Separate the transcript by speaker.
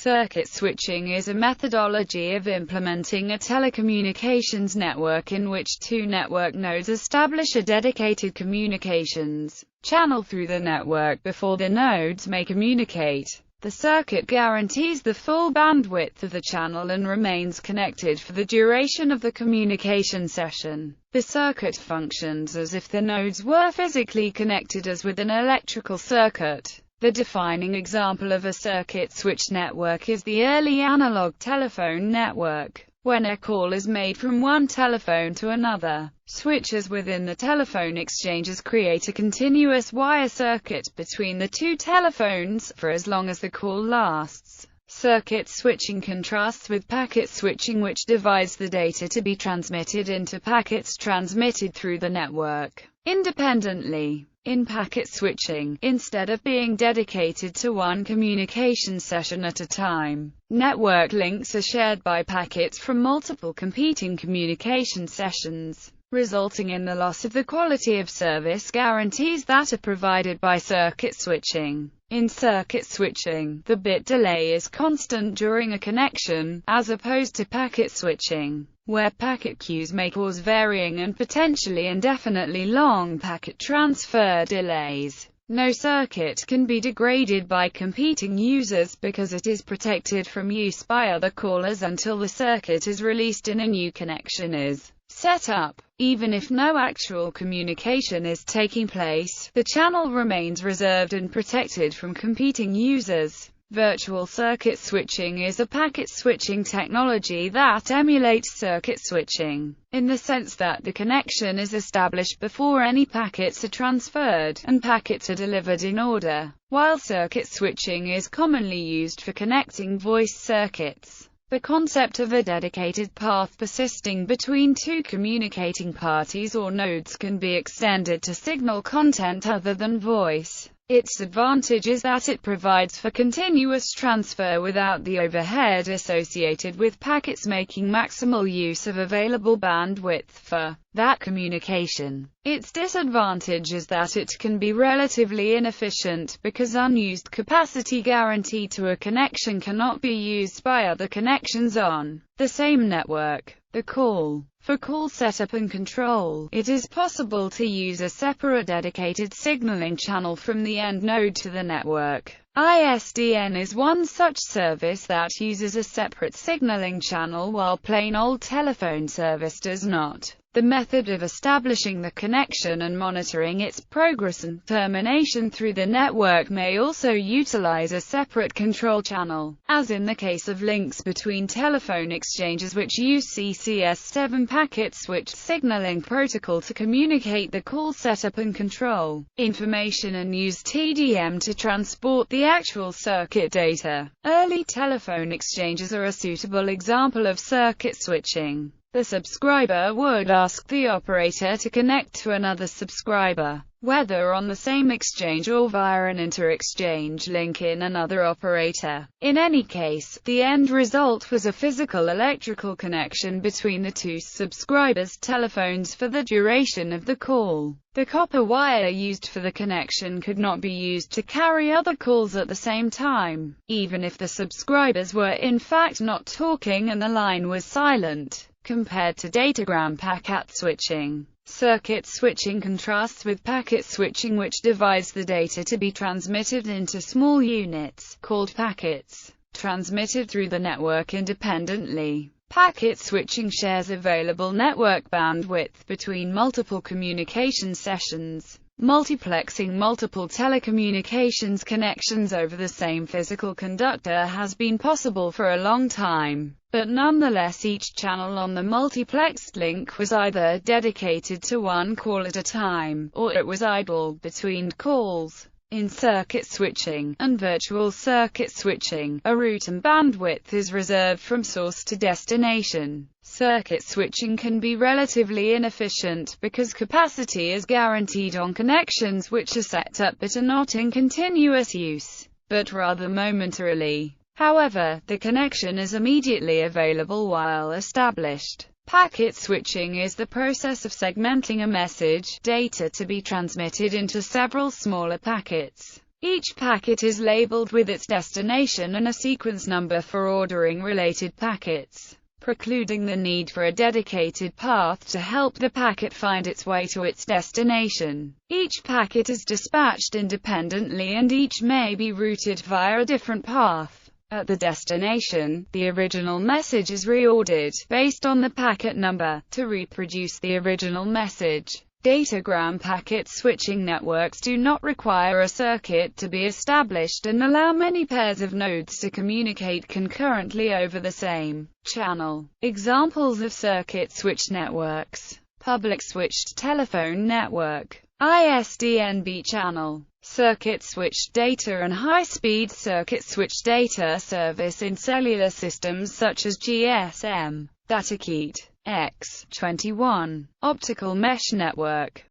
Speaker 1: Circuit switching is a methodology of implementing a telecommunications network in which two network nodes establish a dedicated communications channel through the network before the nodes may communicate. The circuit guarantees the full bandwidth of the channel and remains connected for the duration of the communication session. The circuit functions as if the nodes were physically connected as with an electrical circuit. The defining example of a circuit switch network is the early analog telephone network. When a call is made from one telephone to another, switches within the telephone exchanges create a continuous wire circuit between the two telephones for as long as the call lasts. Circuit switching contrasts with packet switching, which divides the data to be transmitted into packets transmitted through the network independently. In packet switching, instead of being dedicated to one communication session at a time, network links are shared by packets from multiple competing communication sessions, resulting in the loss of the quality of service guarantees that are provided by circuit switching. In circuit switching, the bit delay is constant during a connection, as opposed to packet switching, where packet queues may cause varying and potentially indefinitely long packet transfer delays. No circuit can be degraded by competing users because it is protected from use by other callers until the circuit is released and a new connection is set up. Even if no actual communication is taking place, the channel remains reserved and protected from competing users. Virtual circuit switching is a packet switching technology that emulates circuit switching, in the sense that the connection is established before any packets are transferred, and packets are delivered in order. While circuit switching is commonly used for connecting voice circuits, the concept of a dedicated path persisting between two communicating parties or nodes can be extended to signal content other than voice. Its advantage is that it provides for continuous transfer without the overhead associated with packets, making maximal use of available bandwidth for that communication. Its disadvantage is that it can be relatively inefficient because unused capacity guaranteed to a connection cannot be used by other connections on the same network. For call setup and control, it is possible to use a separate dedicated signaling channel from the end node to the network. ISDN is one such service that uses a separate signaling channel while plain old telephone service does not. The method of establishing the connection and monitoring its progress and termination through the network may also utilize a separate control channel, as in the case of links between telephone exchanges which use CCS7 packet switch signaling protocol to communicate the call setup and control information and use TDM to transport the actual circuit data. Early telephone exchanges are a suitable example of circuit switching. The subscriber would ask the operator to connect to another subscriber, whether on the same exchange or via an inter-exchange link in another operator. In any case, the end result was a physical electrical connection between the two subscribers' telephones for the duration of the call. The copper wire used for the connection could not be used to carry other calls at the same time, even if the subscribers were in fact not talking and the line was silent. Compared to datagram packet switching, circuit switching contrasts with packet switching, which divides the data to be transmitted into small units, called packets, transmitted through the network independently. Packet switching shares available network bandwidth between multiple communication sessions. Multiplexing multiple telecommunications connections over the same physical conductor has been possible for a long time, but nonetheless each channel on the multiplexed link was either dedicated to one call at a time, or it was idle between calls. In circuit switching and virtual circuit switching, a route and bandwidth is reserved from source to destination. Circuit switching can be relatively inefficient because capacity is guaranteed on connections which are set up but are not in continuous use, but rather momentarily. However, the connection is immediately available while established. Packet switching is the process of segmenting a message, data to be transmitted into several smaller packets. Each packet is labeled with its destination and a sequence number for ordering related packets, precluding the need for a dedicated path to help the packet find its way to its destination. Each packet is dispatched independently and each may be routed via a different path. At the destination, the original message is reordered, based on the packet number, to reproduce the original message. Datagram packet switching networks do not require a circuit to be established and allow many pairs of nodes to communicate concurrently over the same channel. Examples of circuit switched networks: public switched telephone network, ISDN channel, circuit switched data and high-speed circuit switched data service in cellular systems such as GSM, Datakit, X21, optical mesh network.